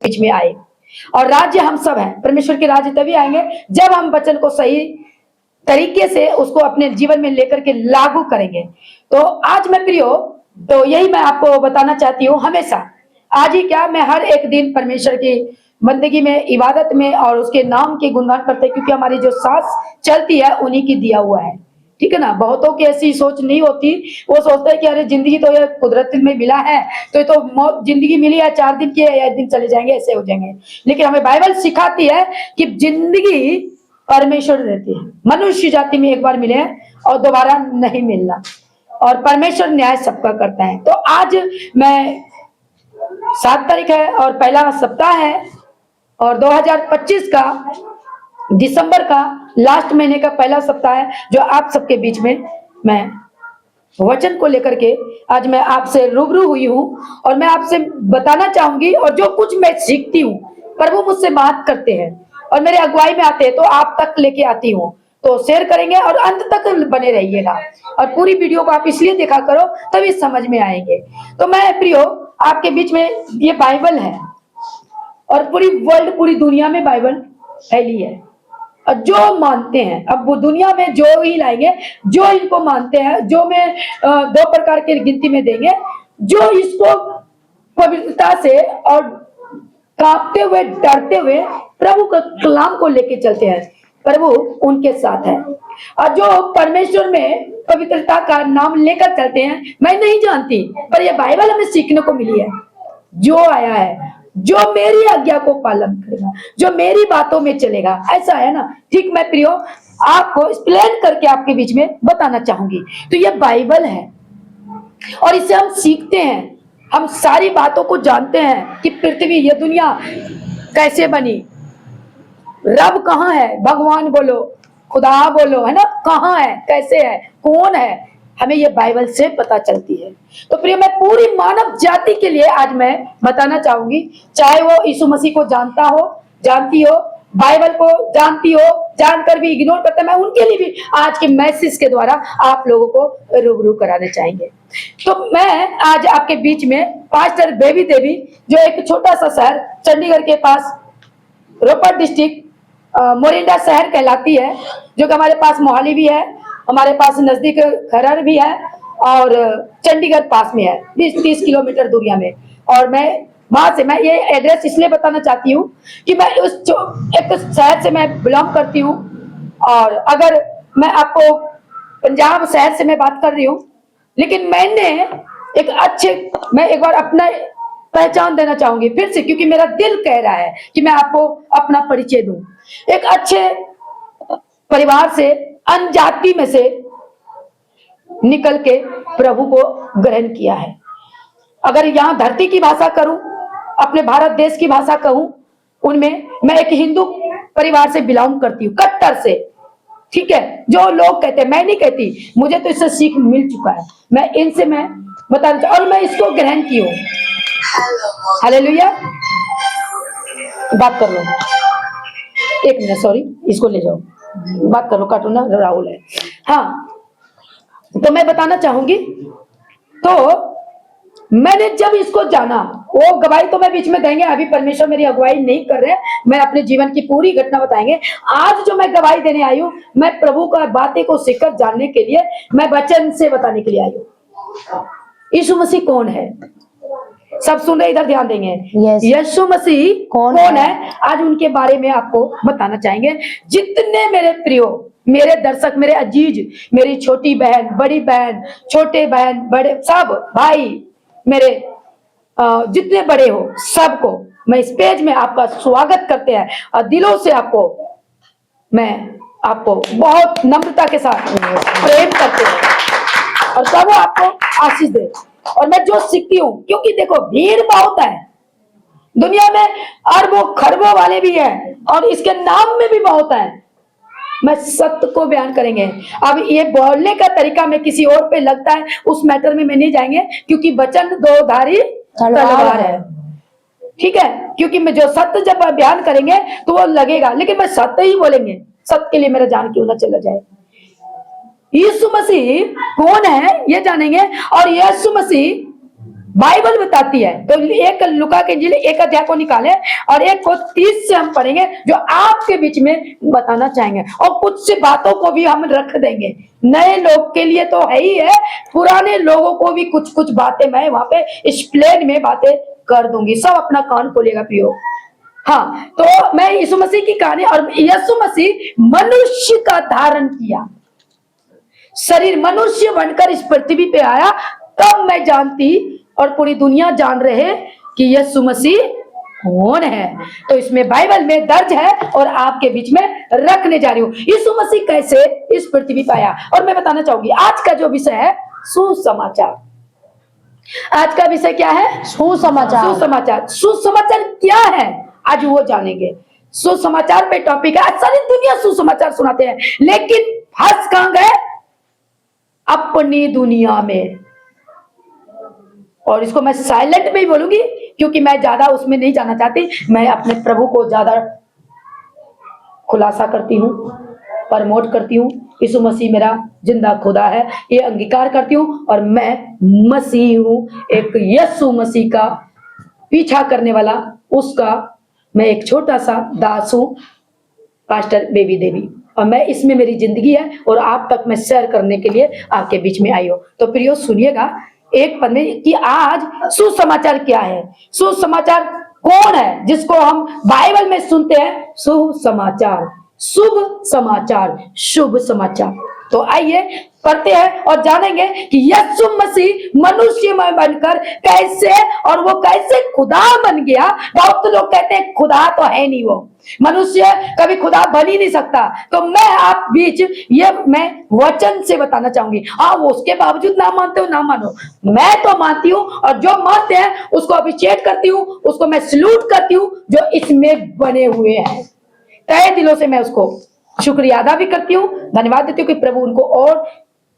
बीच में आए। और राज्य हम सब हैं, परमेश्वर के राज्य तभी आएंगे जब हम वचन को सही तरीके से उसको अपने जीवन में लेकर के लागू करेंगे। तो आज मैं प्रियो, तो यही मैं आपको बताना चाहती हूँ, हमेशा आज ही क्या, मैं हर एक दिन परमेश्वर की बंदगी में, इबादत में और उसके नाम के गुणगान करते हैं, क्योंकि हमारी जो सांस चलती है उन्हीं की दिया हुआ है। ठीक है ना। बहुतों की ऐसी सोच नहीं होती, वो सोचते हैं कि अरे जिंदगी तो ये कुदरत में मिला है, तो ये तो मौत जिंदगी मिली है, 4 दिन की है, 1 दिन चले जाएंगे, ऐसे हो जाएंगे। लेकिन हमें बाइबल सिखाती है कि जिंदगी परमेश्वर देती है। मनुष्य जाति में एक बार मिले और दोबारा नहीं मिलना, और परमेश्वर न्याय सबका करता है। तो आज मैं 7 तारीख है और पहला सप्ताह है, और 2025 का दिसंबर का लास्ट महीने का पहला सप्ताह है, जो आप सबके बीच में मैं वचन को लेकर के आज मैं आपसे रूबरू हुई हूँ। और मैं आपसे बताना चाहूंगी, और जो कुछ मैं सीखती हूँ, प्रभु मुझसे बात करते हैं और मेरे अगुवाई में आते हैं, तो आप तक लेके आती हूँ। तो शेयर करेंगे और अंत तक बने रहिएगा, और पूरी वीडियो को आप इसलिए देखा करो तभी समझ में आएंगे। तो मैं प्रियो आपके बीच में, ये बाइबल है और पूरी वर्ल्ड, पूरी दुनिया में बाइबल फैली है। और जो मानते हैं, अब वो दुनिया में जो ही लाएंगे, जो इनको मानते हैं, जो मैं 2 प्रकार के गिनती में देंगे, जो इसको पवित्रता से और कांपते हुए, डरते हुए प्रभु के कलाम को लेके चलते हैं, प्रभु उनके साथ है। और जो परमेश्वर में पवित्रता का नाम लेकर चलते हैं, मैं नहीं जानती, पर यह बाइबल हमें सीखने को मिली है। जो आया है, जो मेरी आज्ञा को पालन करेगा, जो मेरी बातों में चलेगा, ऐसा है ना। ठीक, मैं प्रियो आपको एक्सप्लेन करके आपके बीच में बताना चाहूंगी। तो ये बाइबल है और इसे हम सीखते हैं, हम सारी बातों को जानते हैं कि पृथ्वी, ये दुनिया कैसे बनी, रब कहाँ है, भगवान बोलो, खुदा बोलो, है ना, कहाँ है, कैसे है, कौन है, हमें ये बाइबल से पता चलती है। तो प्रिय, मैं पूरी मानव जाति के लिए आज मैं बताना चाहूंगी, चाहे वो यीशु मसीह को जानता हो, जानती हो, बाइबल को जानती हो, जानकर भी इग्नोर करता है, मैं उनके लिए भी आज के मैसेज के द्वारा आप लोगों को रूबरू कराने चाहेंगे। तो मैं आज आपके बीच में पास्टर बेबी देवी, जो एक छोटा सा शहर चंडीगढ़ के पास, रोपड़ डिस्ट्रिक्ट, मोरिंडा शहर कहलाती है, जो कि हमारे पास मोहाली भी है, हमारे पास नजदीक खरड़ भी है, और चंडीगढ़ पास में है, 20-30 किलोमीटर दूरिया में। और मैं वहां से, मैं ये एड्रेस इसलिए बताना चाहती हूँ कि मैं उस एक शहर से मैं बिलोंग करती हूँ। और अगर मैं आपको पंजाब शहर से मैं बात कर रही हूँ, लेकिन मैंने मैं एक बार अपना पहचान देना चाहूंगी फिर से, क्योंकि मेरा दिल कह रहा है कि मैं आपको अपना परिचय दूं। एक अच्छे परिवार से, अनजाति में से निकल के प्रभु को ग्रहण किया है। अगर यहाँ धरती की भाषा करूं, अपने भारत देश की भाषा कहूं, उनमें मैं एक हिंदू परिवार से बिलोंग करती हूँ, कट्टर से। ठीक है, जो लोग कहते हैं, मैं नहीं कहती, मुझे तो इससे सीख मिल चुका है, मैं इनसे मैं बताना, और मैं इसको ग्रहण की हूँ। हालेलुया। बात कर लो, 1 मिनट, सॉरी, इसको ले जाओ, बात कर लो, काटो ना, राहुल है। हाँ, तो मैं बताना चाहूंगी, तो मैंने जब इसको जाना, वो गवाही तो मैं बीच में देंगे, अभी परमेश्वर मेरी अगुवाई नहीं कर रहे, मैं अपने जीवन की पूरी घटना बताएंगे। आज जो मैं गवाही देने आई हूँ, मैं प्रभु का बातें को सीखकर जानने के लिए, मैं वचन से बताने के लिए आई हूँ। यीशु मसीह कौन है, सब सुन रहे, इधर ध्यान देंगे। यीशु मसीह कौन है, आज उनके बारे में आपको बताना चाहेंगे। जितने मेरे प्रियो, मेरे दर्शक, मेरे अजीज, मेरी छोटी बहन, बड़ी बहन, छोटे बहन, बड़े सब भाई, मेरे जितने बड़े हो, सबको मैं इस पेज में आपका स्वागत करते हैं, और दिलों से मैं आपको बहुत नम्रता के साथ प्रेम करते हैं, और सब आपको आशीष दे। और मैं जो सीखती हूँ, क्योंकि देखो भीड़ बहुत है दुनिया में, अरबों खरबों वाले भी हैं, और इसके नाम में भी बहुत है। मैं सत्य को बयान करेंगे। अब ये बोलने का तरीका में किसी और पे लगता है, उस मैटर में मैं नहीं जाएंगे, क्योंकि वचन 2 धारी तलवार है। ठीक है, क्योंकि मैं जो सत्य जब बयान करेंगे तो वो लगेगा, लेकिन मैं सत्य ही बोलेंगे, सत्य के लिए मेरा जान क्यों ना चला जाए। यीशु मसीह कौन है ये जानेंगे, और यीशु मसीह बाइबल बताती है। तो एक लूका की इंजील एक अध्याय को निकाले और एक को 30 से हम पढ़ेंगे, जो आपके बीच में बताना चाहेंगे, और कुछ से बातों को भी हम रख देंगे। नए लोग के लिए तो है ही है, पुराने लोगों को भी कुछ कुछ बातें मैं वहां पे एक्सप्लेन में बातें कर दूंगी। सब अपना कान खोलेगा पियो। हाँ, तो मैं यीशु मसीह की कहानी, और यीशु मसीह मनुष्य का धारण किया, शरीर मनुष्य बनकर इस पृथ्वी पे आया, तब मैं जानती और पूरी दुनिया जान रहे कि यीशु मसीह कौन है। तो इसमें बाइबल में दर्ज है और आपके बीच में रखने जा रही हूं, यीशु मसीह कैसे इस पृथ्वी पे आया। और मैं बताना चाहूंगी आज का जो विषय है सुसमाचार। आज का विषय क्या है? सुसमाचार। सुसमाचार। सुसमाचार क्या है आज वो जानेंगे। सुसमाचार पे टॉपिक है। सारी दुनिया सुसमाचार सुनाते हैं, लेकिन फंस कहां गए? अपनी दुनिया में। और इसको मैं साइलेंट में ही बोलूंगी, क्योंकि मैं ज्यादा उसमें नहीं जाना चाहती। मैं अपने प्रभु को ज्यादा खुलासा करती हूँ, प्रमोट करती हूँ। यीशु मसीह मेरा जिंदा खुदा है, ये अंगीकार करती हूँ, और मैं मसीह हूँ, एक यीशु मसीह का पीछा करने वाला, उसका मैं एक छोटा सा दास हूँ, पास्टर बेबी देवी। और मैं इसमें मेरी जिंदगी है, और आप तक मैं शेयर करने के लिए आपके बीच में आई हूँ। तो प्रियो सुनिएगा एक पद में कि आज सुसमाचार क्या है। सुसमाचार कौन है जिसको हम बाइबल में सुनते हैं? सुसमाचार, शुभ समाचार, शुभ समाचार। तो आइए पढ़ते हैं और जानेंगे कि यीशु मसीह मनुष्य में बनकर कैसे, और वो कैसे खुदा बन गया। बहुत लोग कहते हैं खुदा तो है नहीं, वो मनुष्य कभी खुदा बन ही नहीं सकता। तो मैं आप बीच ये मैं वचन से बताना चाहूंगी। हाँ, वो उसके बावजूद ना मानते हो ना मानो, मैं तो मानती हूँ, और जो मानते हैं उसको अप्रिशिएट करती हूँ, उसको मैं सैल्यूट करती हूँ, जो इसमें बने हुए हैं। तहे दिलों से मैं उसको शुक्रिया अदा भी करती हूँ, धन्यवाद देती हूँ कि प्रभु उनको और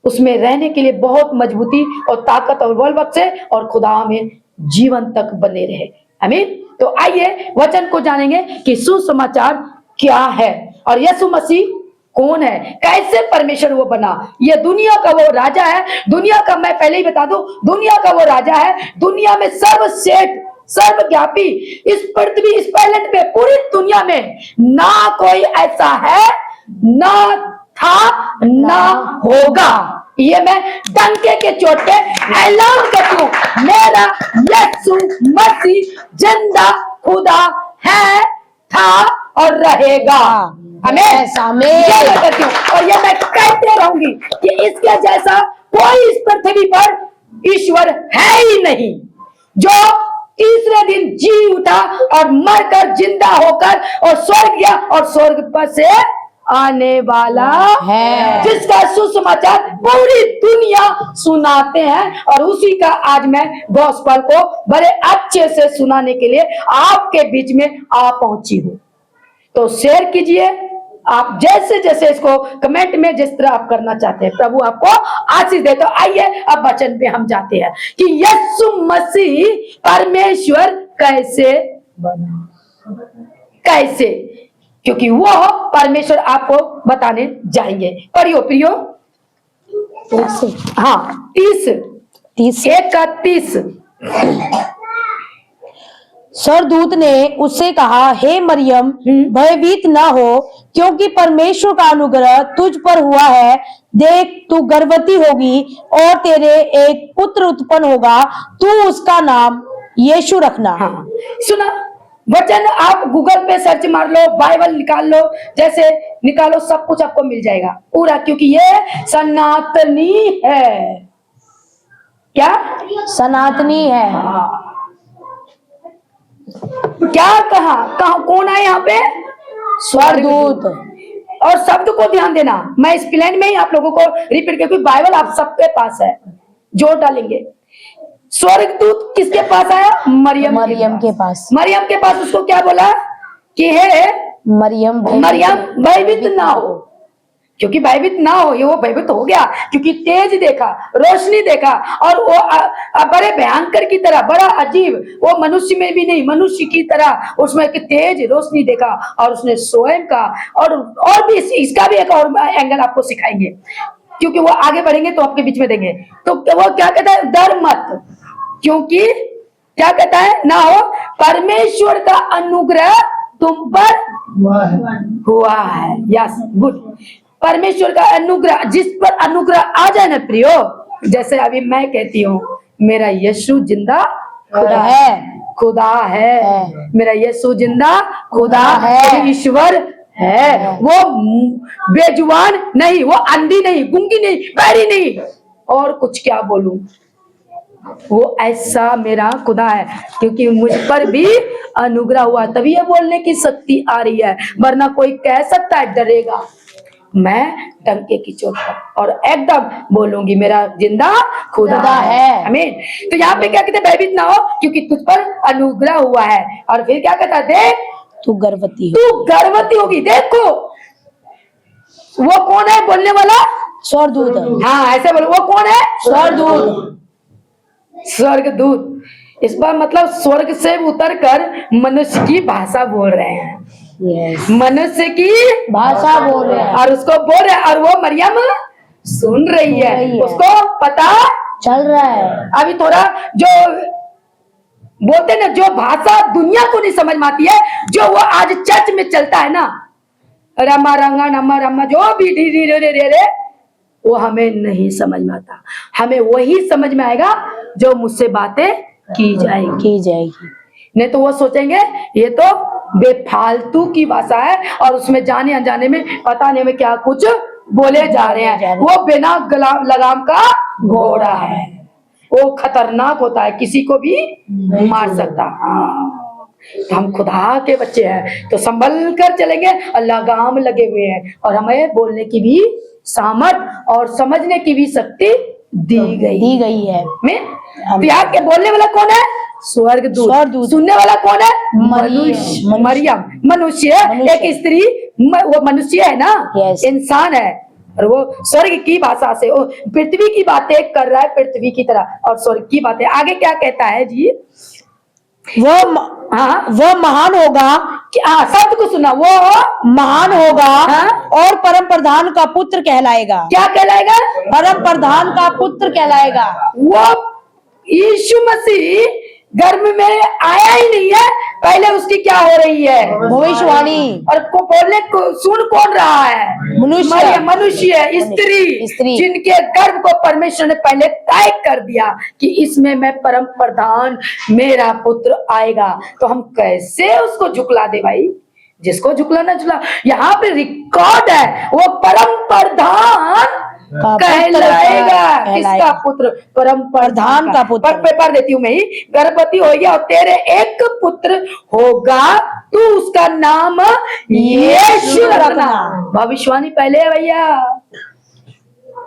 उसमें रहने के लिए बहुत मजबूती और ताकत और बल बख्शे, और खुदा में जीवन तक बने रहे। आमीन। तो आइए वचन को जानेंगे कि सुसमाचार क्या है, और यीशु मसीह कौन है, कैसे परमेश्वर वो बना। ये दुनिया का वो राजा है, दुनिया का, मैं पहले ही बता दूं, दुनिया का वो राजा है, दुनिया में सर्वश्रेष्ठ, सर्वव्यापी, इस पृथ्वी, इस प्लेनेट पे, पूरी दुनिया में ना कोई ऐसा है, ना था, ना होगा। ये मैं डंके के चोट पे ऐलान करती हूँ, मेरा यीशु मसीह जिंदा खुदा है, था और रहेगा। हमें ये मैं करती हूँ, और ये मैं कहते रहूंगी कि इसके जैसा कोई इस पृथ्वी पर ईश्वर है ही नहीं, जो तीसरे दिन जी उठा और मरकर जिंदा होकर और स्वर्ग गया और स्वर्ग पर से आने वाला है, जिसका सुसमाचार पूरी दुनिया सुनाते हैं। और उसी का आज मैं गॉस्पेल को बड़े अच्छे से सुनाने के लिए आपके बीच में आ पहुंची हूं। तो शेयर कीजिए आप, जैसे जैसे इसको कमेंट में जिस तरह आप करना चाहते हैं, प्रभु आपको आशीष दे। तो आइए अब वचन पे हम जाते हैं कि यीशु मसीह परमेश्वर कैसे बना, कैसे, क्योंकि वो परमेश्वर आपको बताने जाएंगे। पढ़ियो प्रियो। हाँ, 30 एक का 30। सरदूत ने उससे कहा, हे मरियम, भयभीत ना हो, क्योंकि परमेश्वर का अनुग्रह तुझ पर हुआ है। देख, तू गर्भवती होगी और तेरे एक पुत्र उत्पन्न होगा, तू उसका नाम यीशु रखना। हाँ, सुना वचन, आप गूगल पे सर्च मार लो, बाइबल निकाल लो, जैसे निकालो सब कुछ आपको मिल जाएगा पूरा, क्योंकि ये सनातनी है। क्या सनातनी है? हाँ। क्या कहा, कौन है यहाँ पे? स्वरदूत। और शब्द को ध्यान देना, मैं इस प्लेन में ही आप लोगों को रिपीट करके, बाइबल आप सबके पास है, जोड़ डालेंगे। स्वर्गदूत किसके पास आया? मरियम के पास। मरियम के पास उसको क्या बोला कि हे मरियम भयभीत ना हो, क्योंकि भयभीत ना हो, ये वो भयभीत हो गया क्योंकि तेज देखा, रोशनी देखा, और वो बड़े भयंकर की तरह, बड़ा अजीब, वो मनुष्य में भी नहीं, मनुष्य की तरह उसमें एक तेज रोशनी देखा, और उसने स्वयं का, और भी इसका भी एक और एंगल आपको सिखाएंगे, क्योंकि वो आगे बढ़ेंगे तो आपके बीच में देंगे। तो वो क्या कहता है? डर मत, क्योंकि क्या कहता है, ना हो, परमेश्वर का अनुग्रह तुम पर हुआ है। Yes, good. परमेश्वर का अनुग्रह, जिस पर अनुग्रह आ जाए ना प्रियो, जैसे अभी मैं कहती हूँ मेरा यीशु जिंदा खुदा है, खुदा है, मेरा यीशु जिंदा खुदा है, ईश्वर है। वो बेजुबान नहीं, वो अंधी नहीं, गूंगी नहीं, बहरी नहीं, और कुछ क्या बोलूं, वो ऐसा मेरा खुदा है, क्योंकि मुझ पर भी अनुग्रह हुआ, तभी ये बोलने की शक्ति आ रही है। वरना कोई कह सकता है डरेगा, मैं डंके की चोट पर और एकदम बोलूंगी मेरा जिंदा खुदा है। आमीन। तो यहाँ पे क्या कहते हैं, भयभीत ना हो क्योंकि तुझ पर अनुग्रह हुआ है। और फिर क्या कहता है, देख तू गर्भवती तू गर्भवती होगी। देखो वो कौन है बोलने वाला, स्वर्गदूत। हाँ ऐसे बोलो, वो कौन है, स्वर्गदूत। स्वर्गदूत। इस बार मतलब स्वर्ग से उतर कर मनुष्य की भाषा बोल रहे हैं, यस, मनुष्य की भाषा बोल रहे हैं, और उसको बोल रहे हैं, और वो मरियम सुन रही है, उसको पता चल रहा है। अभी थोड़ा जो बोलते हैं ना, जो भाषा दुनिया को नहीं समझ में आती है, जो वो आज चर्च में चलता है ना, रमा रंगा नमा रमा, जो भी धीरे धीरे, वो हमें नहीं समझ में आता। हमें वही समझ में आएगा जो मुझसे बातें की जाएगी। नहीं तो वो सोचेंगे ये तो बेफालतू की भाषा है, और उसमें जाने अनजाने में पता नहीं में क्या कुछ बोले जा रहे हैं। वो बिना लगाम का घोड़ा है, वो खतरनाक होता है, किसी को भी मार सकता। हाँ, तो हम खुदा के बच्चे हैं तो संभल कर चलेंगे, और लगाम लगे हुए हैं, और हमें बोलने की भी सामर्थ और समझने की भी शक्ति दी गई है। प्यार के बोलने वाला कौन है, स्वर्गदूत। सुनने वाला कौन है, मरियम। मनुष्य, एक स्त्री, वो मनुष्य है ना, इंसान है, और वो स्वर्ग की भाषा से, वो पृथ्वी की बातें कर रहा है, पृथ्वी की तरह, और स्वर्ग की बातें। आगे क्या कहता है जी, वो महान होगा, शब्द को सुना, वो महान होगा और परम प्रधान का पुत्र कहलाएगा। क्या कहलाएगा, परम प्रधान का पुत्र कहलाएगा। वो यीशु मसीह गर्भ में आया ही नहीं है, पहले उसकी क्या हो रही है, भविष्यवाणी। और को बोलने को सुन कौन रहा है, मनुष्य, स्त्री, जिनके गर्भ को परमेश्वर ने पहले तय कर दिया कि इसमें मैं परम प्रधान मेरा पुत्र आएगा। तो हम कैसे उसको झुकला दे भाई, जिसको झुकलाना झुकला। यहाँ पे रिकॉर्ड है, वो परम प्रधान कहलाएगा। किसका पुत्र, परम प्रधान का पुत्र। पेपर देती हूँ मैं ही, गर्भवती होगी और तेरे एक पुत्र होगा, तू उसका नाम यीशु रखना। भविष्यवाणी पहले है भैया।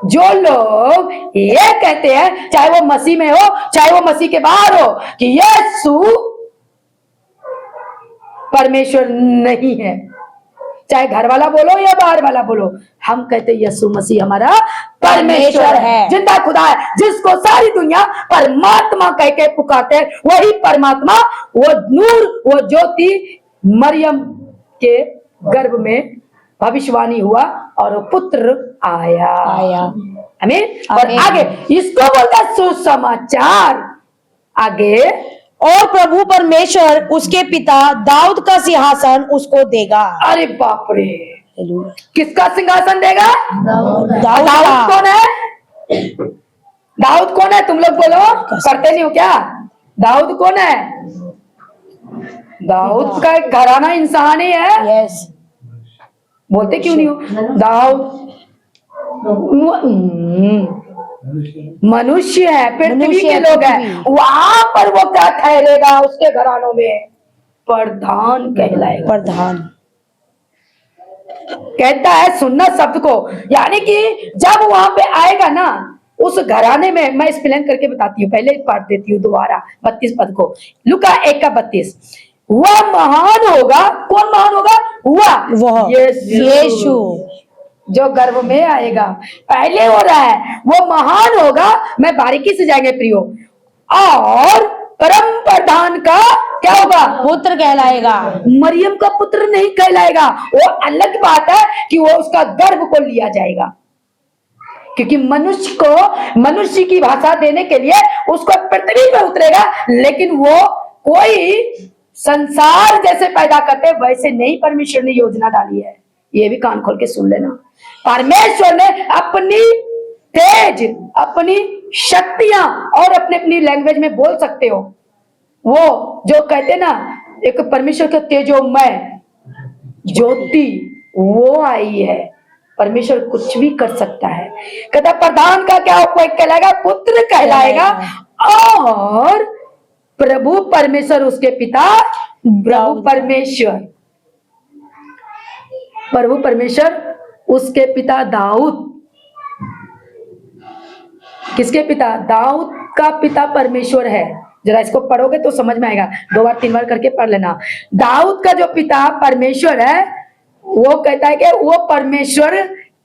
जो लोग ये कहते हैं, चाहे वो मसीह में हो चाहे वो मसीह के बाहर हो, कि यीशु परमेश्वर नहीं है, चाहे घर वाला बोलो या बाहर वाला बोलो, हम कहते यीशु मसीह हमारा परमेश्वर है, जिंदा खुदा है, जिसको सारी दुनिया परमात्मा कह के पुकारते हैं। वही परमात्मा, वो नूर, वो ज्योति मरियम के गर्भ में भविष्यवाणी हुआ और वो पुत्र आया। आमीन। और आगे इसको बोलता सुसमाचार। आगे, और प्रभु परमेश्वर उसके पिता दाऊद का सिंहासन उसको देगा। अरे बाप रे, किसका सिंहासन देगा, दाऊद कौन है, दाऊद कौन है, तुम लोग बोलो, करते नहीं हो क्या, दाऊद कौन है, दाऊद का घराना इंसान ही है। यस, बोलते क्यों नहीं हो, दाऊद मनुष्य है, पृथ्वी के लोग हैं, वहां पर वो क्या ठहरेगा, उसके घरानों में प्रधान कहलाएगा। प्रधान कहता है सुनना शब्द को, यानी कि जब वहां पे आएगा ना उस घराने में, मैं एक्सप्लेन करके बताती हूँ, पहले पढ़ देती हूँ दोबारा 32 पद को, लुका 1:32। वह महान होगा, कौन महान होगा, वह यीशु जो गर्भ में आएगा, पहले हो रहा है, वो महान होगा। मैं बारीकी से जाएंगे प्रियो, और परम प्रधान का क्या होगा, पुत्र कहलाएगा। मरियम का पुत्र नहीं कहलाएगा, वो अलग बात है कि वो उसका गर्भ को लिया जाएगा। क्योंकि मनुष्य की भाषा देने के लिए उसको पृथ्वी पे उतरेगा, लेकिन वो कोई संसार जैसे पैदा करते वैसे नहीं परमेश्वर ने योजना डाली है। ये भी कान खोल के सुन लेना। परमेश्वर ने अपनी तेज, अपनी शक्तियां, और अपनी अपनी लैंग्वेज में बोल सकते हो, वो जो कहते ना एक परमेश्वर का तेजोमय ज्योति वो आई है। परमेश्वर कुछ भी कर सकता है। कहता प्रधान का क्या कहलाएगा? पुत्र कहलाएगा, और प्रभु परमेश्वर उसके पिता, प्रभु परमेश्वर उसके पिता दाऊद। किसके पिता? दाऊद का पिता परमेश्वर है। जरा इसको पढ़ोगे तो समझ में आएगा, 2 बार 3 बार करके पढ़ लेना। दाऊद का जो पिता परमेश्वर है, वो कहता है कि वो परमेश्वर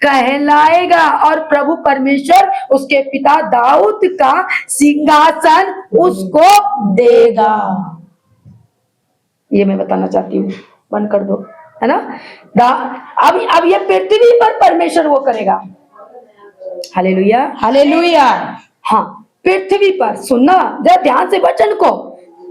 कहलाएगा, और प्रभु परमेश्वर उसके पिता दाऊद का सिंहासन उसको देगा। ये मैं बताना चाहती हूँ, बंद कर दो, है ना। अब ये पृथ्वी पर परमेश्वर वो करेगा। Hallelujah, hallelujah. हाँ, पृथ्वी पर सुनना जरा ध्यान से वचन को।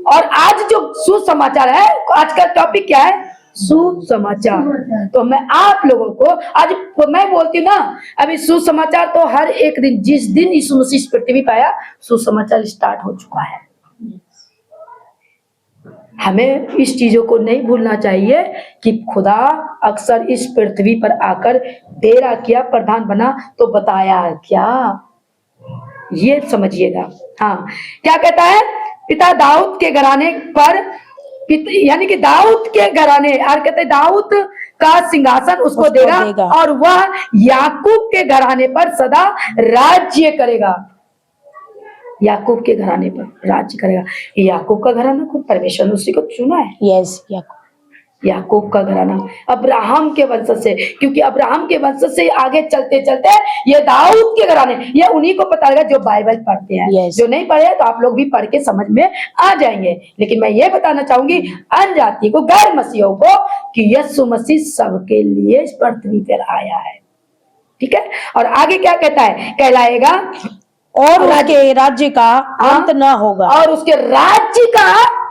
और आज जो सुसमाचार है, आज का टॉपिक क्या है? सुसमाचार। तो मैं आप लोगों को आज मैं बोलती हूँ ना, अभी सुसमाचार तो हर एक दिन, जिस दिन यीशु मसीह इस पृथ्वी पे आया, सुसमाचार स्टार्ट हो चुका है। हमें इस चीजों को नहीं भूलना चाहिए कि खुदा अक्सर इस पृथ्वी पर आकर डेरा किया, प्रधान बना तो बताया क्या, ये समझिएगा। हाँ, क्या कहता है? पिता दाऊद के घराने पर, यानी कि दाऊद के घराने, और कहते हैं दाऊद का सिंहासन उसको देगा, और वह याकूब के घराने पर सदा राज्य करेगा। याकूब के घराने पर राज्य करेगा। याकूब का घराना खुद परमेश्वर ने उसी को चुना है। यस, याकूब का घराना अब्राहम के वंश से, क्योंकि अब्राहम के वंश से आगे चलते चलते ये दाऊद के घराने, ये उन्हीं को पता लगा जो बाइबल पढ़ते हैं। yes. जो नहीं पढ़े तो आप लोग भी पढ़ के समझ में आ जाएंगे। लेकिन मैं ये बताना चाहूंगी अन्य जाति को, गैर मसीहों को, कि यीशु मसीह सबके लिए इस पृथ्वी पर आया है। ठीक है, और आगे क्या कहता है? कहलाएगा और उसके राज्य का अंत न होगा, और उसके राज्य का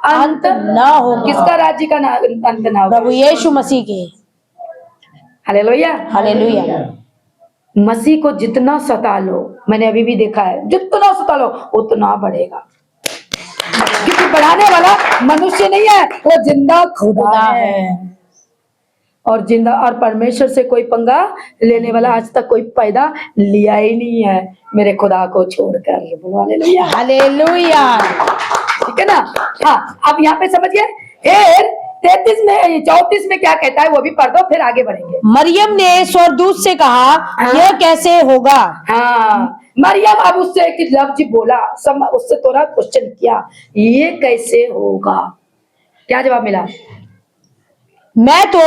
अंत न होगा। किसका राज्य का अंत ना होगा? प्रभु यीशु मसीह के। Hallelujah, hallelujah. मसीह को जितना सता लो, मैंने अभी भी देखा है, जितना सता लो उतना बढ़ेगा, क्योंकि बढ़ाने वाला मनुष्य नहीं है, वो जिंदा खुदा है। और जिंदा और परमेश्वर से कोई पंगा लेने वाला आज तक कोई पैदा लिया ही नहीं है, मेरे खुदा को छोड़कर। Hallelujah, hallelujah. ठीक है ना। हाँ, अब यहाँ पे समझिए। फिर 33 में 34 में क्या कहता है वो भी पढ़ दो, फिर आगे बढ़ेंगे। मरियम ने स्वर्गदूत से कहा, यह कैसे होगा? हाँ, मरियम अब उससे एक लफ्ज बोला, उससे थोड़ा क्वेश्चन किया, ये कैसे होगा? क्या जवाब मिला? मैं तो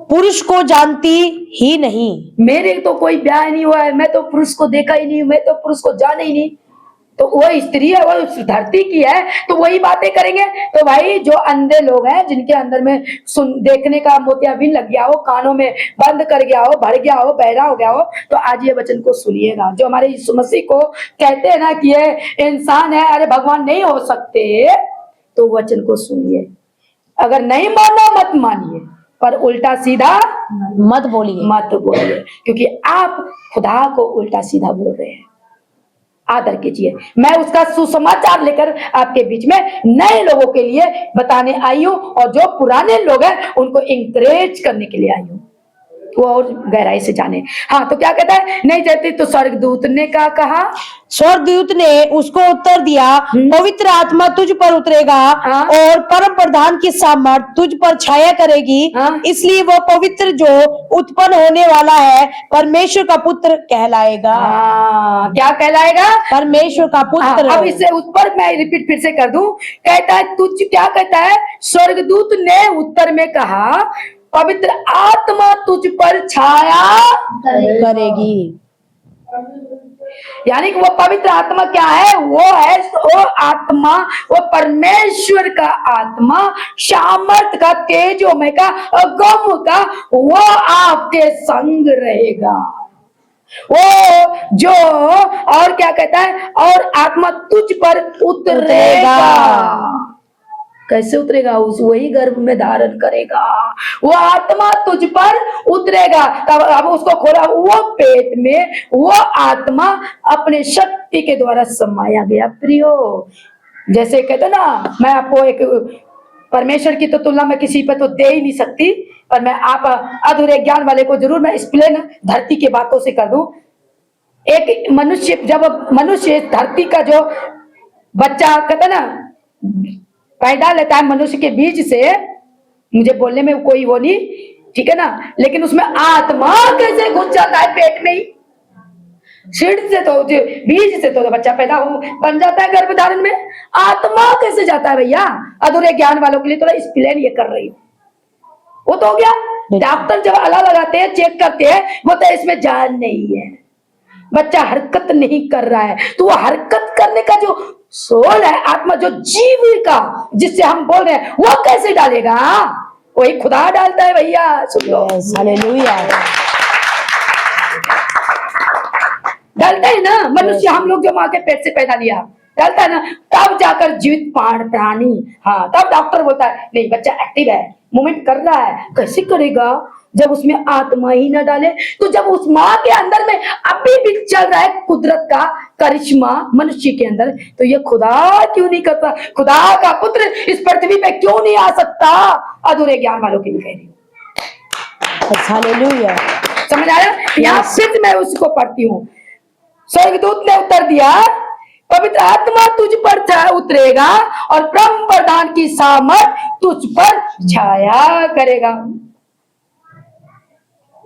पुरुष को जानती ही नहीं। मेरे तो कोई ब्याह नहीं हुआ है, मैं तो पुरुष को देखा ही नहीं, मैं तो पुरुष को जाना ही नहीं। तो वो स्त्री है, वो उस धरती की है, तो वही बातें करेंगे। तो भाई जो अंधे लोग हैं, जिनके अंदर में देखने का मोतियाबिंद लग गया हो, कानों में बंद कर गया हो, भर गया हो, बहरा हो गया हो, तो आज ये वचन को सुनिएगा। जो हमारे यीशु मसीह को कहते हैं ना कि ये इंसान है, अरे भगवान नहीं हो सकते, तो वचन को सुनिए। अगर नहीं मानो मत मानिए, पर उल्टा सीधा मत बोलिए, क्योंकि आप खुदा को उल्टा सीधा बोल रहे हैं। आदर कीजिए। मैं उसका सुसमाचार लेकर आपके बीच में नए लोगों के लिए बताने आई हूँ, और जो पुराने लोग हैं उनको इंकरेज करने के लिए आई हूँ, वो और गहराई से जाने। हाँ, तो क्या कहता है? नहीं चाहती तो स्वर्गदूत ने क्या कहा? स्वर्गदूत ने उसको उत्तर दिया, पवित्र आत्मा तुझ पर उतरेगा और परम प्रधान की सामर्थ तुझ पर छाया करेगी, इसलिए वह पवित्र जो उत्पन्न होने वाला है परमेश्वर का पुत्र कहलाएगा। क्या कहलाएगा? परमेश्वर का पुत्र। अब इसे ऊपर मैं रिपीट फिर से कर दूं। कहता है तुझ, क्या कहता है? स्वर्गदूत ने उत्तर में कहा, पवित्र आत्मा तुझ पर छाया करेगी। यानी कि वो पवित्र आत्मा क्या है? वो है वो आत्मा, वो परमेश्वर का आत्मा, सामर्थ का, तेजोमय का, गम का, वो आपके संग रहेगा। वो जो और क्या कहता है, और आत्मा तुझ पर उतरेगा। कैसे उतरेगा? उस वही गर्भ में धारण करेगा, वो आत्मा तुझ पर उतरेगा। तब अब उसको खोला, वो पेट में वो आत्मा अपने शक्ति के द्वारा समाया गया। प्रियो, जैसे कहते ना, मैं आपको एक परमेश्वर की तो तुलना में किसी पे तो दे ही नहीं सकती, पर मैं आप अधूरे ज्ञान वाले को जरूर मैं एक्सप्लेन धरती की बातों से कर दूं। एक मनुष्य, जब मनुष्य धरती का जो बच्चा कहते ना पैदा लेता है मनुष्य के बीज से, मुझे बोलने में कोई वो नहीं, ठीक है ना, लेकिन उसमें आत्मा कैसे घुस जाता है पेट में ही। सीड से तो बीज से तो बच्चा पैदा हो बन जाता है गर्भ धारण में, आत्मा कैसे जाता है भैया? अधूरे ज्ञान वालों के लिए थोड़ा एक्सप्लेन ये कर रही हूँ। वो तो हो गया। डॉक्टर जब आला लगाते हैं, चेक करते हैं, वो तो इसमें जान नहीं है, बच्चा हरकत नहीं कर रहा है, तो वो हरकत करने का जो सोल है, आत्मा जो जीविका जिससे हम बोल रहे हैं, वो कैसे डालेगा? वही खुदा डालता है भैया। सुन लो, हालेलुया। डालता है ना मनुष्य, हम लोग जो माँ के पेट से पैदा लिया, डालता है ना, तब जाकर जीवित प्राणी, हाँ, तब डॉक्टर बोलता है नहीं बच्चा एक्टिव है, मूवमेंट कर रहा है। कैसे करेगा जब उसमें आत्मा ही ना डाले? तो जब उस माँ के अंदर में अभी भी चल रहा है कुदरत का करिश्मा मनुष्य के अंदर, तो ये खुदा क्यों नहीं करता? खुदा का पुत्र इस पृथ्वी पे क्यों नहीं आ सकता? अधूरे ज्ञान वालों के लिए कह रही हूँ। हालेलुया। समझ आया? यहाँ फिर मैं उसको पढ़ती हूँ। स्वर्गदूत ने उत्तर दिया, पवित्र आत्मा तुझ पर उतरेगा और ब्रह्म वरदान की सामर्थ तुझ पर छाया करेगा।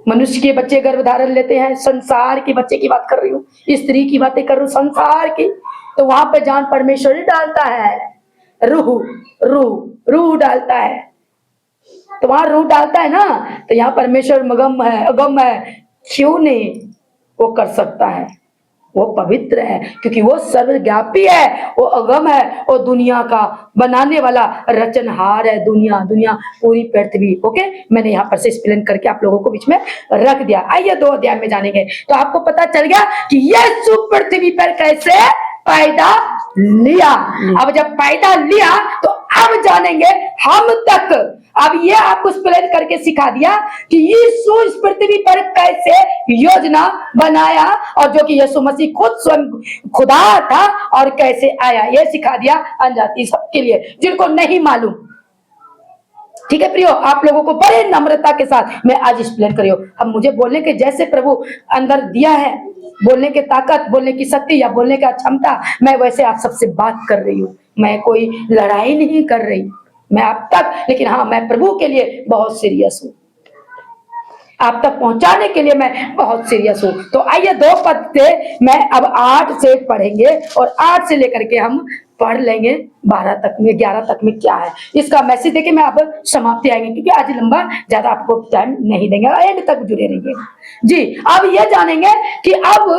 मनुष्य के बच्चे गर्भ धारण लेते हैं, संसार के बच्चे की बात कर रही हूँ, स्त्री की बातें कर रही हूँ, संसार की, तो वहां पे जान परमेश्वर ही डालता है, रूह डालता है, तो वहां रूह डालता है ना, तो यहाँ परमेश्वर मगम है, अगम है, क्यों नहीं वो कर सकता है? वो पवित्र है, क्योंकि वो सर्वव्यापी है, वो अगम है, वो दुनिया का बनाने वाला रचनहार है। दुनिया पूरी पृथ्वी। ओके, मैंने यहाँ पर से एक्सप्लेन करके आप लोगों को बीच में रख दिया। आइए 2 अध्याय में जानेंगे, तो आपको पता चल गया कि यीशु पृथ्वी पर कैसे पैदा लिया। अब जब पैदा लिया तो अब जानेंगे हम तक। अब ये आपको एक्सप्लेन करके सिखा दिया कि यीशु इस पृथ्वी पर कैसे योजना बनाया, और जो कि यीशु मसीह खुद स्वयं खुदा था और कैसे आया, ये सिखा दिया अनजाति सबके लिए जिनको नहीं मालूम। ठीक है प्रियो, आप लोगों को बड़े नम्रता के साथ मैं आज एक्सप्लेन करियो। अब मुझे बोलने के जैसे प्रभु अंदर दिया है, बोलने की ताकत, बोलने की शक्ति या बोलने का क्षमता, मैं वैसे आप सबसे बात कर रही हूँ। मैं कोई लड़ाई नहीं कर रही मैं आप तक, लेकिन हाँ, मैं प्रभु के लिए बहुत सीरियस हूँ, आप तक पहुंचाने के लिए मैं बहुत सीरियस हूँ। तो आइए 2 पद से मैं अब 8 से पढ़ेंगे और 8 से लेकर के हम पढ़ लेंगे 12 तक में, 11 तक में क्या है इसका मैसेज देके मैं अब समाप्ति आएंगे, क्योंकि आज लंबा ज्यादा आपको टाइम नहीं देंगे, एंड तक जुड़े रहिए जी। अब ये जानेंगे कि अब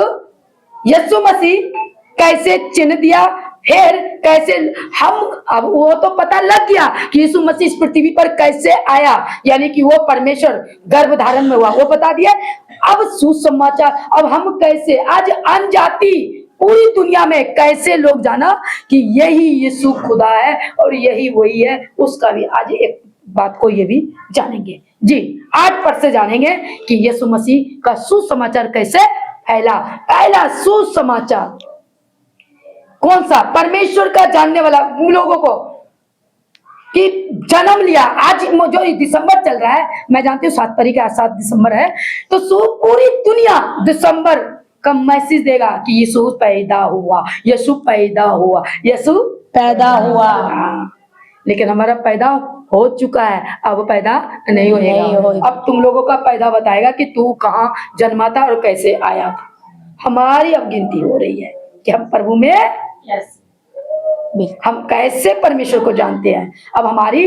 यीशु मसीह कैसे चिन्ह दिया, फिर कैसे हम, अब वो तो पता लग गया कि यीशु मसीह इस पृथ्वी पर कैसे आया, यानी कि वो परमेश्वर गर्भ धारण में हुआ, वो बता दिया। अब सुसमाचार, अब हम कैसे आज अनजाति पूरी दुनिया में कैसे लोग जाना कि यही यीशु खुदा है और यही वही है, उसका भी आज एक बात को ये भी जानेंगे जी। 8 पद से जानेंगे कि यीशु मसीह का सुसमाचार कैसे फैला। पहला सुसमाचार कौन सा? परमेश्वर का जानने वाला लोगों को कि जन्म लिया। आज जो दिसंबर चल रहा है, मैं जानती हूँ 7 तारीख 7 दिसंबर है, तो पूरी दुनिया दिसंबर का मैसेज देगा कि यीशु पैदा हुआ, यीशु पैदा हुआ, यीशु पैदा हुआ। लेकिन हमारा पैदा हो चुका है, अब पैदा नहीं होगा। अब तुम लोगों का पैदा बताएगा कि तू कहाँ जन्मा था और कैसे आया था। हमारी अब गिनती हो रही है कि हम प्रभु में हम कैसे परमेश्वर को जानते हैं। अब हमारी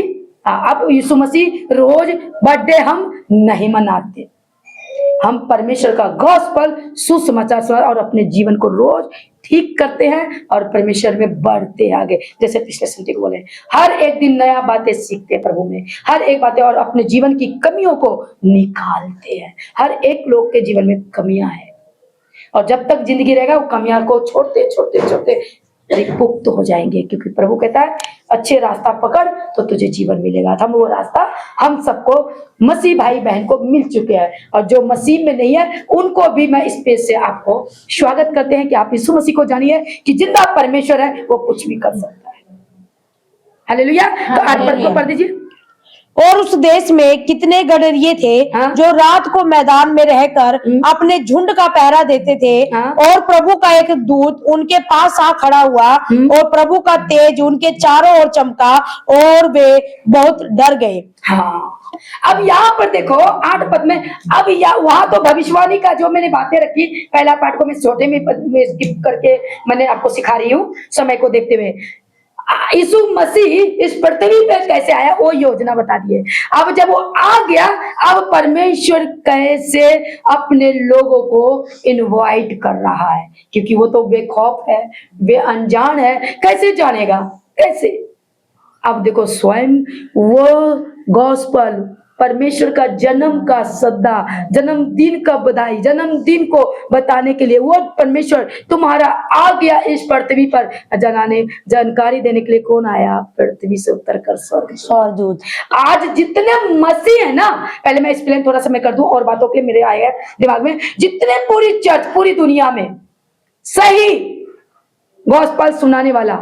अब यीशु मसीह रोज बर्थडे हम नहीं मनाते, हम परमेश्वर का गॉस्पल सुसमाचार और अपने जीवन को रोज ठीक करते हैं और परमेश्वर में बढ़ते हैं आगे। जैसे पिछले संडे को बोले, हर एक दिन नया बातें सीखते हैं प्रभु में, हर एक बातें, और अपने जीवन की कमियों को निकालते हैं। हर एक लोग के जीवन में कमियां हैं, और जब तक जिंदगी रहेगा वो कमियार को छोड़ते छोड़ते छोड़ते परिपुक्त हो जाएंगे, क्योंकि प्रभु कहता है अच्छे रास्ता पकड़ तो तुझे जीवन मिलेगा। हम वो रास्ता हम सबको मसीह भाई बहन को मिल चुके हैं, और जो मसीह में नहीं है उनको भी मैं इस पेज से आपको स्वागत करते हैं कि आप यीशु मसीह को जानिए कि जिंदा परमेश्वर है, वो कुछ भी कर सकता है। हालेलुया। तो आज पद को पढ़ दीजिए। और उस देश में कितने गडरिये थे हाँ। जो रात को मैदान में रहकर अपने झुंड का पहरा देते थे। हाँ। और प्रभु का एक दूत उनके पास आ खड़ा हुआ और प्रभु का तेज उनके चारों ओर चमका और वे बहुत डर गए। हाँ, अब यहाँ पर देखो 8 पद में, अब वहां तो भविष्यवाणी का जो मैंने बातें रखी, पहला पाठ को मैं छोटे में स्किप करके मैंने आपको सिखा रही हूँ समय को देखते हुए। यीशु मसीह इस पृथ्वी पे कैसे आया वो योजना बता दी है। अब जब वो आ गया, अब परमेश्वर कैसे अपने लोगों को इनवाइट कर रहा है, क्योंकि वो तो बेखौफ है, वे अनजान है, कैसे जानेगा, कैसे। अब देखो स्वयं वो गॉस्पल, परमेश्वर का जन्म का सद्दा, जन्मदिन का बधाई, जन्मदिन को बताने के लिए वो परमेश्वर तुम्हारा आ गया इस पृथ्वी पर जानकारी देने के लिए। कौन आया? पृथ्वी से उतर कर स्वर्गदूत। आज जितने मसीह है ना, पहले मैं एक्सप्लेन थोड़ा सा मैं कर दूं और बातों के लिए मेरे आएगा दिमाग में, जितने पूरी चर्च पूरी दुनिया में सही गॉस्पल सुनाने वाला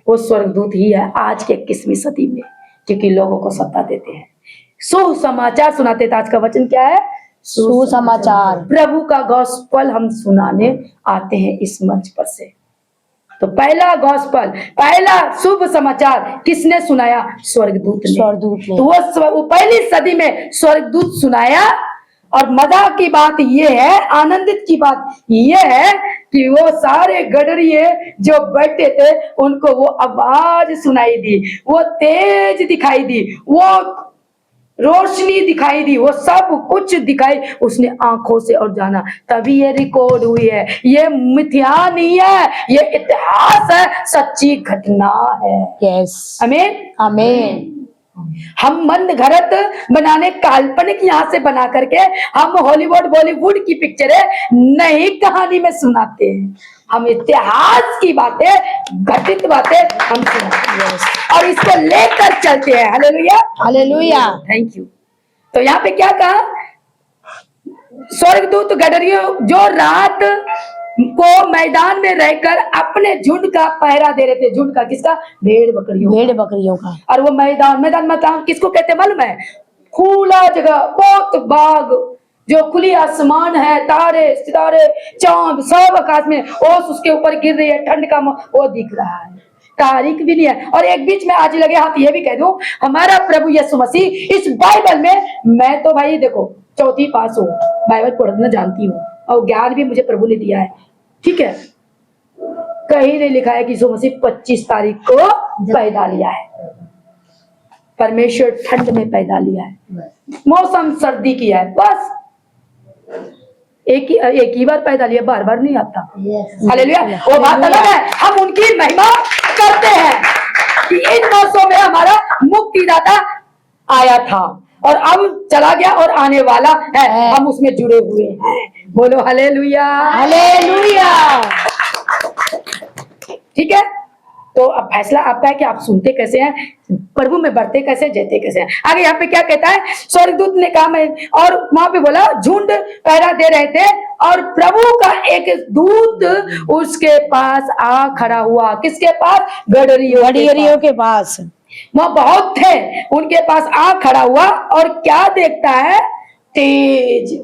वो स्वर्गदूत ही है आज के 21वीं सदी में, क्योंकि लोगों को सत्ता देते हैं, सुसमाचार सुनाते थे। आज का वचन क्या है? सुसमाचार। प्रभु का गॉस्पल हम सुनाने आते हैं इस मंच पर से। तो पहला गॉस्पल, पहला शुभ समाचार किसने सुनाया? स्वर्गदूत ने। तो वो पहली सदी में स्वर्गदूत सुनाया। और मजाक की बात ये है, आनंदित की बात ये है कि वो सारे गडरिये जो बैठे थे उनको वो आवाज सुनाई दी, वो तेज दिखाई दी, वो रोशनी दिखाई दी, वो सब कुछ दिखाई उसने आंखों से और जाना। तभी ये रिकॉर्ड हुई है। ये मिथ्या नहीं है, ये इतिहास है, सच्ची घटना है। यस, आमीन आमीन। हम मन घड़त बनाने, काल्पनिक यहाँ से बना करके हम हॉलीवुड बॉलीवुड की पिक्चरें नहीं कहानी में सुनाते हैं, हम इतिहास की बातें, घटित बातें हम सुनाते हैं और इसको लेकर चलते हैं। Hallelujah, hallelujah. Thank you. तो यहाँ पे क्या कहा? स्वर्गदूत गडरियों जो रात को मैदान में रहकर अपने झुंड का पहरा दे रहे थे। झुंड का किसका? भेड़ बकरियों का। और वो मैदान मतलब किसको कहते मालूम है? खुला जगह, बहुत बाग, जो खुली आसमान है, तारे सितारे चांद सब आकाश में ओस उसके ऊपर गिर रही है, ठंड का वो दिख रहा है, तारीख भी नहीं है। और एक बीच में आज लगे हाथ ये भी कह दूं, हमारा प्रभु यीशु मसीह इस बाइबल में, मैं तो भाई देखो 4वीं पास हूँ, बाइबल पढ़ना जानती हूँ और ज्ञान भी मुझे प्रभु ने दिया है, ठीक है। कहीं नहीं लिखा है कि यीशु मसीह 25 तारीख को पैदा लिया है। परमेश्वर ठंड में पैदा लिया है, मौसम सर्दी की है, बस एक ही बार पैदा लिया, बार बार नहीं आता। हालेलुया। वो बात अलग है, हम उनकी महिमा करते हैं कि इन मौसम में हमारा मुक्तिदाता आया था और अब चला गया और आने वाला है, हम उसमें जुड़े हुए हैं। बोलो हालेलुया, हालेलुया। ठीक है। तो अब फैसला आपका है कि आप सुनते कैसे हैं, प्रभु में बढ़ते कैसे, जेते कैसे हैं। आगे यहाँ पे क्या कहता है? स्वर्गदूत ने कहा मैं, और वहां पे बोला झुंड पहरा दे रहे थे और प्रभु का एक दूत उसके पास आ खड़ा हुआ। किसके पास? गडरियों के पास। वहां बहुत थे, उनके पास आ खड़ा हुआ और क्या देखता है? तेज,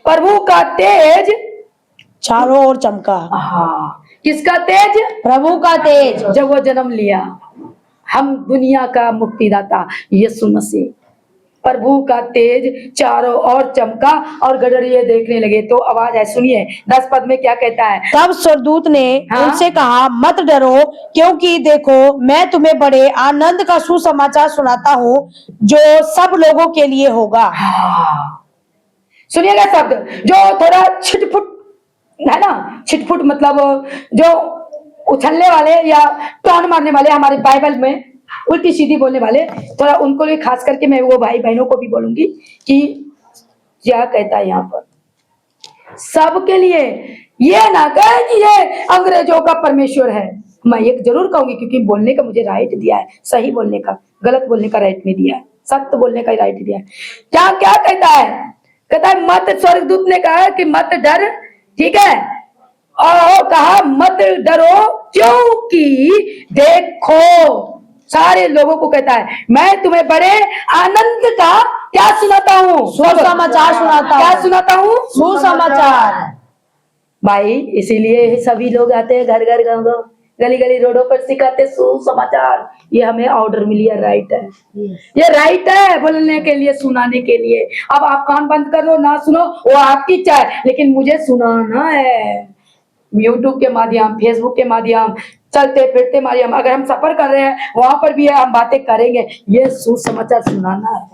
प्रभु का तेज चारों ओर चमका। हाँ, किसका तेज? प्रभु का तेज। जब वो जन्म लिया, हम दुनिया का मुक्तिदाता यीशु मसीह, प्रभु का तेज चारों ओर चमका और गडरिये देखने लगे। तो आवाज है, सुनिए 10 पद में क्या कहता है? तब स्वर्गदूत ने उनसे कहा, मत डरो, क्योंकि देखो मैं तुम्हें बड़े आनंद का सुसमाचार सुनाता हूँ जो सब लोगों के लिए होगा। सुनिएगा शब्द जो थोड़ा छिटपुट है ना, छिटपुट मतलब जो उछलने वाले या टॉन मारने वाले, हमारे बाइबल में उल्टी सीधी बोलने वाले, थोड़ा उनको लिए खास करके मैं वो भाई बहनों को भी बोलूंगी कि क्या कहता है यहाँ पर। सबके लिए। ये ना कहे कि ये अंग्रेजों का परमेश्वर है। मैं एक जरूर कहूंगी, क्योंकि बोलने का मुझे राइट दिया है, सही बोलने का, गलत बोलने का राइट नहीं दिया है, सत्य बोलने का राइट दिया है। क्या क्या कहता है? कहता है मत, स्वर्गदूत ने कहा कि मत डर, ठीक है, और कहा मत डरो क्योंकि देखो, सारे लोगों को कहता है मैं तुम्हें बड़े आनंद का क्या सुनाता हूँ? सुसमाचार सुनाता हूँ। क्या सुनाता हूँ? सुसमाचार। भाई इसीलिए सभी लोग आते हैं घर घर गाँव गाँव, गली गली रोडों पर सिखाते सुसमाचार। ये हमें ऑर्डर मिली है, राइट है, ये राइट है बोलने के लिए, सुनाने के लिए। अब आप कान बंद कर लो, ना सुनो, वो आपकी इच्छा है, लेकिन मुझे सुनाना है। यूट्यूब के माध्यम, फेसबुक के माध्यम, चलते फिरते माध्यम, अगर हम सफर कर रहे हैं वहां पर भी है, हम बातें करेंगे। ये सुसमाचार सुनाना है,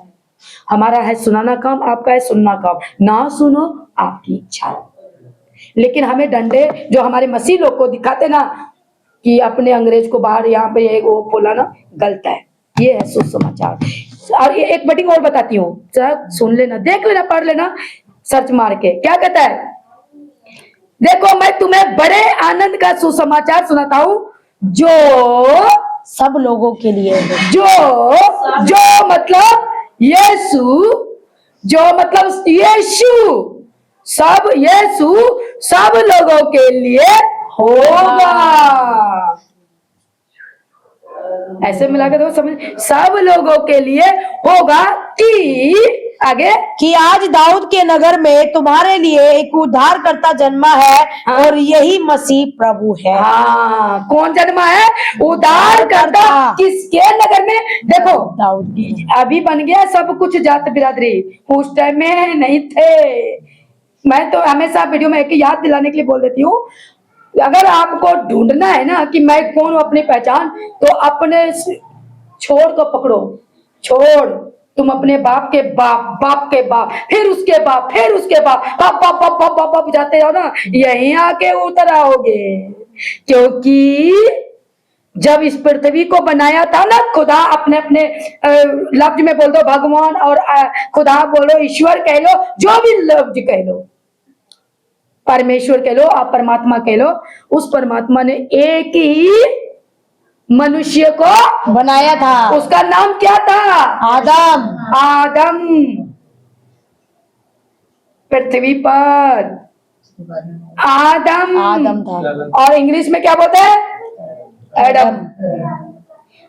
हमारा है सुनाना काम, आपका है सुनना काम। ना सुनो, आपकी इच्छा। लेकिन हमें डंडे जो हमारे मसीह लोग को दिखाते ना कि अपने अंग्रेज को बाहर यहाँ पे ये वो बोला ना, गलत है। ये है सुसमाचार। और ये एक बटिंग और बताती हूँ, सर सुन लेना, देख लेना, पढ़ लेना, सर्च मार के। क्या कहता है? देखो मैं तुम्हें बड़े आनंद का सुसमाचार सुनाता हूँ, जो सब लोगों के लिए है। जो मतलब यीशु, जो मतलब यीशु, सब यीशु सब लोगों के लिए होगा। ऐसे मिला के देखो, समझ, सब लोगों के लिए होगा कि आगे कि आज दाऊद के नगर में तुम्हारे लिए एक उद्धारकर्ता जन्मा है। हाँ। और यही मसीह प्रभु है। हाँ, कौन जन्मा है? उद्धारकर्ता। किसके नगर में? देखो दाऊद की। अभी बन गया सब कुछ जात बिरादरी, उस टाइम में नहीं थे। मैं तो हमेशा वीडियो में एक याद दिलाने के लिए बोल देती हूँ, अगर आपको ढूंढना है ना कि मैं कौन हूं, अपनी पहचान, तो अपने छोड़ को पकड़ो। छोड़, तुम अपने बाप के बाप, बाप के बाप, फिर उसके बाप, फिर उसके बाप, बाप बाप बाप बाप बाप, बाप जाते हो ना, यहीं आके उतर आओगे। क्योंकि जब इस पृथ्वी को बनाया था ना खुदा, अपने अपने लफ्ज में बोल दो, भगवान और खुदा बोलो, ईश्वर कह लो, जो भी लफ्ज कह लो, परमेश्वर कह लो, आप परमात्मा कह लो, उस परमात्मा ने एक ही मनुष्य को बनाया था। उसका नाम क्या था? आदम। आदम। पृथ्वी पर आदम था। और इंग्लिश में क्या बोलते हैं? एडम।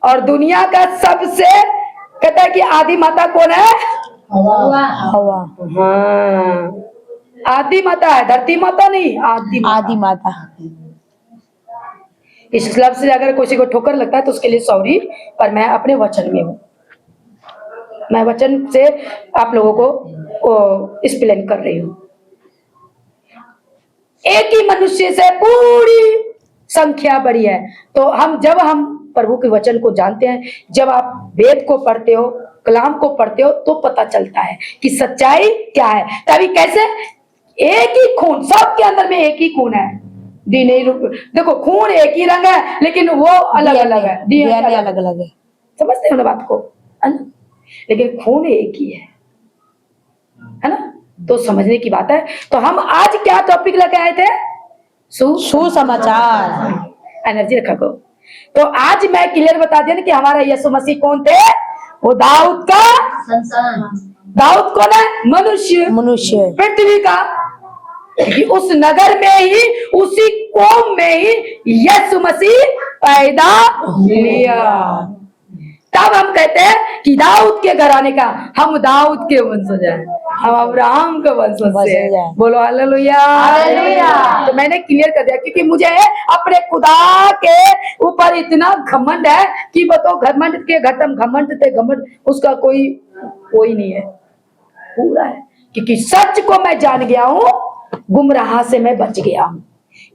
और दुनिया का सबसे कहता है कि आदि माता कौन है? हवा। हाँ, आदि माता है, धरती माता नहीं, आदि माता। इस लफ्ज से अगर किसी को ठोकर लगता है तो उसके लिए सॉरी, पर मैं अपने वचन में हूँ, मैं वचन से आप लोगों को एक्सप्लेन कर रही हूँ। एक ही मनुष्य से पूरी संख्या बड़ी है। तो जब हम प्रभु के वचन को जानते हैं, जब आप वेद को पढ़ते हो, कलाम को पढ़ते हो, तो पता चलता है कि सच्चाई क्या है। तभी कैसे? एक ही खून, सबके अंदर में एक ही खून है। देखो खून एक ही रंग है, लेकिन वो अलग अलग है, डीएनए अलग अलग है। समझते हो ना बात को, है ना? लेकिन खून एक ही है ना? तो समझने की बात है। तो हम आज क्या टॉपिक लेके आए थे? सुसमाचार। एनर्जी रखा को। तो आज मैं क्लियर बता दिया ना कि हमारा यीशु मसीह कौन थे? वो दाऊद का संतान। दाऊद कौन है? मनुष्य, पृथ्वी का। कि उस नगर में ही, उसी कौम में ही यीशु मसीह पैदा लिया। तब हम कहते हैं कि दाऊद के घराने का, हम दाऊद के वंशज हैं, हम अब्राहम के वंशज से। बोलो हालेलुया। तो मैंने क्लियर कर दिया, क्योंकि मुझे अपने खुदा के ऊपर इतना घमंड है कि बताओ, घमंड के घमंड उसका कोई नहीं है, पूरा है। क्योंकि सच को मैं जान गया हूँ, गुमराह से मैं बच गया हूँ।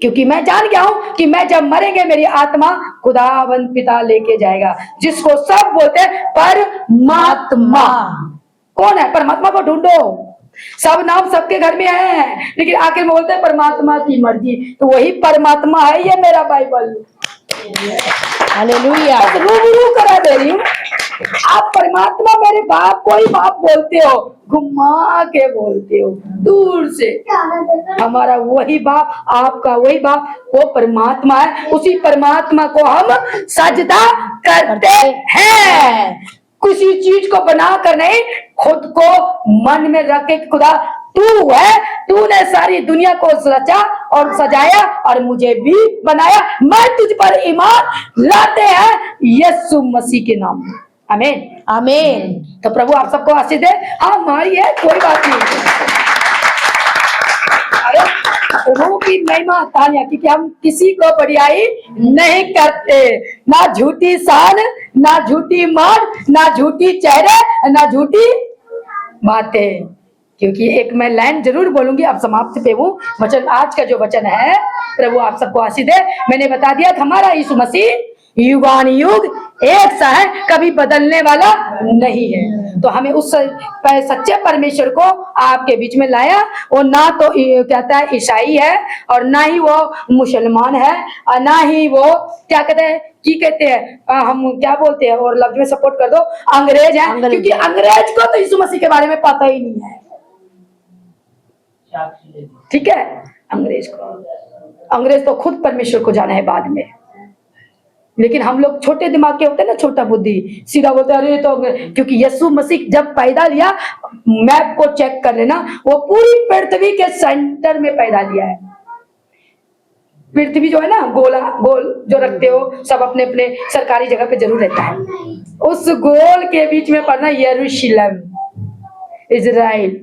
क्योंकि मैं जान गया हूं कि मैं जब मरेंगे मेरी आत्मा खुदावंद पिता लेके जाएगा, जिसको सब बोलते हैं परमात्मा। कौन है? परमात्मा को ढूंढो। सब नाम सबके घर में है, लेकिन आखिर में बोलते हैं परमात्मा की मर्जी। तो वही परमात्मा है ये मेरा बाइबल। हालेलुया। रूबरू करा दे रही हूँ, आप परमात्मा मेरे बाप को ही बाप बोलते हो, घुमा के बोलते हो दूर से। हमारा वही बाप, आपका वही बाप, वो परमात्मा है। उसी परमात्मा को हम सजदा करते हैं। किसी चीज को बना कर नहीं, खुद को मन में रख के खुदा तू है, तूने सारी दुनिया को रचा और सजाया और मुझे भी बनाया, मैं तुझ पर ईमान लाते हैं यीशु मसीह के नाम में। आमीन आमीन। तो प्रभु आप सबको आशीष दे। हाँ हमारी है, कोई बात नहीं। अरे प्रभु की महिमा तालियां, क्योंकि हम किसी को बड़ाई नहीं करते, ना झूठी शान, ना झूठी मान, ना झूठी चेहरे, ना झूठी बातें। क्योंकि एक मैं लाइन जरूर बोलूंगी, अब समाप्त पे हूँ वचन। आज का जो वचन है, प्रभु आप सबको आशीष दे। मैंने बता दिया कि हमारा यीशु मसीह युगान युग एक सा है, कभी बदलने वाला नहीं है। तो हमें उस सच्चे परमेश्वर को आपके बीच में लाया। वो ना तो कहता है ईसाई है, और ना ही वो मुसलमान है, और ना ही वो क्या कहते हैं, की कहते हैं हम क्या बोलते हैं, और लफ्ज में सपोर्ट कर दो, अंग्रेज है। क्योंकि अंग्रेज को तो यीशु मसीह के बारे में पता ही नहीं है। ठीक है, अंग्रेज तो खुद परमेश्वर को जाना है बाद में। लेकिन हम लोग छोटे दिमाग के होते हैं ना, छोटा बुद्धि, सीधा बोलते हैं अरे तो, क्योंकि यीशु मसीह जब पैदा लिया, मैप को चेक कर लेना, वो पूरी पृथ्वी के सेंटर में पैदा लिया है। पृथ्वी जो है ना, गोल जो रखते हो सब अपने अपने सरकारी जगह पे जरूर रहता है, उस गोल के बीच में पड़ना यरूशलेम, इजराइल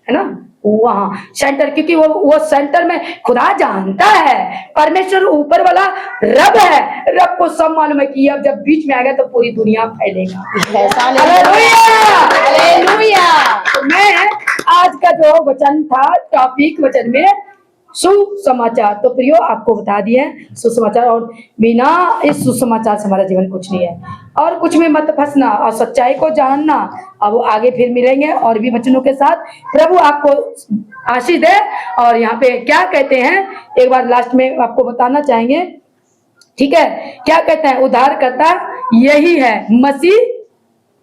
है ना, वहां सेंटर। क्योंकि वो सेंटर में खुदा जानता है, परमेश्वर ऊपर वाला रब है, रब को सब मालूम है कि अब जब बीच में आ गया तो पूरी दुनिया फैलेगा। हालेलुया। तो मैं आज का जो वचन था, टॉपिक वचन में सुसमाचार, तो प्रियो आपको बता दिए सुसमाचार, और बिना इस सुसमाचार से हमारा जीवन कुछ नहीं है। और कुछ में मत फंसना और सच्चाई को जानना। अब आगे फिर मिलेंगे और भी वचनों के साथ। प्रभु आपको आशीष दे। और यहाँ पे क्या कहते हैं, एक बार लास्ट में आपको बताना चाहेंगे, ठीक है, क्या कहते हैं, उद्धारकर्ता यही है मसीह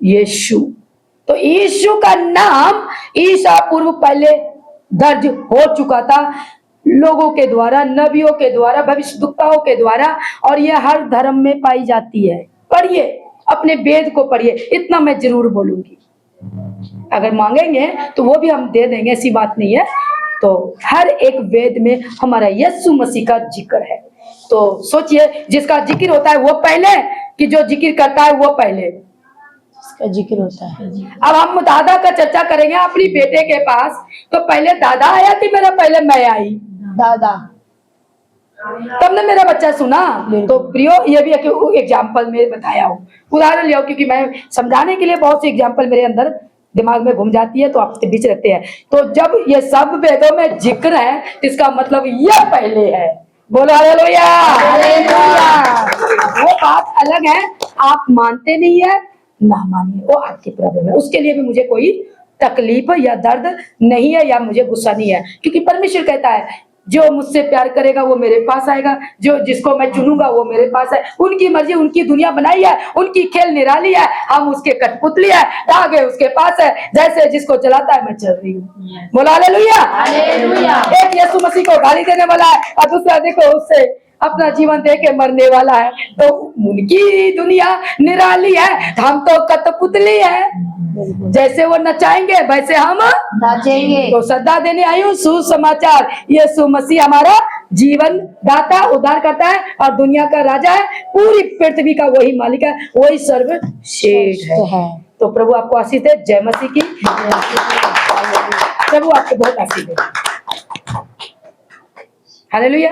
यीशु। तो यीशु का नाम ईसा पूर्व पहले दर्ज हो चुका था लोगों के द्वारा, नबियों के द्वारा, भविष्यद्वक्ताओं के द्वारा, और यह हर धर्म में पाई जाती है। पढ़िए, अपने वेद को पढ़िए, इतना मैं जरूर बोलूंगी। अगर मांगेंगे तो वो भी हम दे देंगे, ऐसी बात नहीं है। तो हर एक वेद में हमारा यीशु मसीह का जिक्र है। तो सोचिए, जिसका जिक्र होता है वो पहले, कि जो जिक्र करता है वो पहले इसका जिक्र होता है। अब हम दादा का चर्चा करेंगे अपनी बेटे के पास, तो पहले दादा आया कि मेरा पहले मैं आई? दादा, तब ने मेरा बच्चा सुना। तो प्रियो, ये भी एग्जाम्पल में बताया हूँ, उदाहरण लिया, क्योंकि मैं समझाने के लिए बहुत सी एग्जाम्पल मेरे अंदर दिमाग में घूम जाती है, तो आपके बीच रखते हैं। तो जब ये सब वेदों में जिक्र है, इसका मतलब ये पहले है। बोलो हालेलुया। वो बात अलग है, आप मानते नहीं है ना मानिए, वो आपकी प्रॉब्लम है। उसके लिए भी मुझे कोई तकलीफ या दर्द नहीं है, या मुझे गुस्सा नहीं है, क्योंकि परमेश्वर कहता है जो मुझसे प्यार करेगा वो मेरे पास आएगा, जो जिसको मैं चुनूंगा वो मेरे पास है। उनकी मर्जी, उनकी दुनिया बनाई है, उनकी खेल निराली है, हम उसके कठपुतली है, धागे उसके पास है, जैसे जिसको चलाता है मैं चल रही हूँ। बोला हालेलुया। एक यीशु मसीह को गाली देने वाला है, और दूसरा देखो उससे अपना जीवन दे के मरने वाला है। तो उनकी दुनिया निराली है, हम तो कठपुतली है, जैसे वो नचाएंगे वैसे हम नाचेंगे। तो श्रद्धा देने आई हूँ सुसमाचार, यीशु मसीह हमारा जीवन दाता, उद्धार करता है, और दुनिया का राजा है, पूरी पृथ्वी का वही मालिक है, वही सर्वश्रेष्ठ है। तो प्रभु आपको आशीष दे। जय मसीह की। प्रभु आपको बहुत आशीष दे। हालेलुया।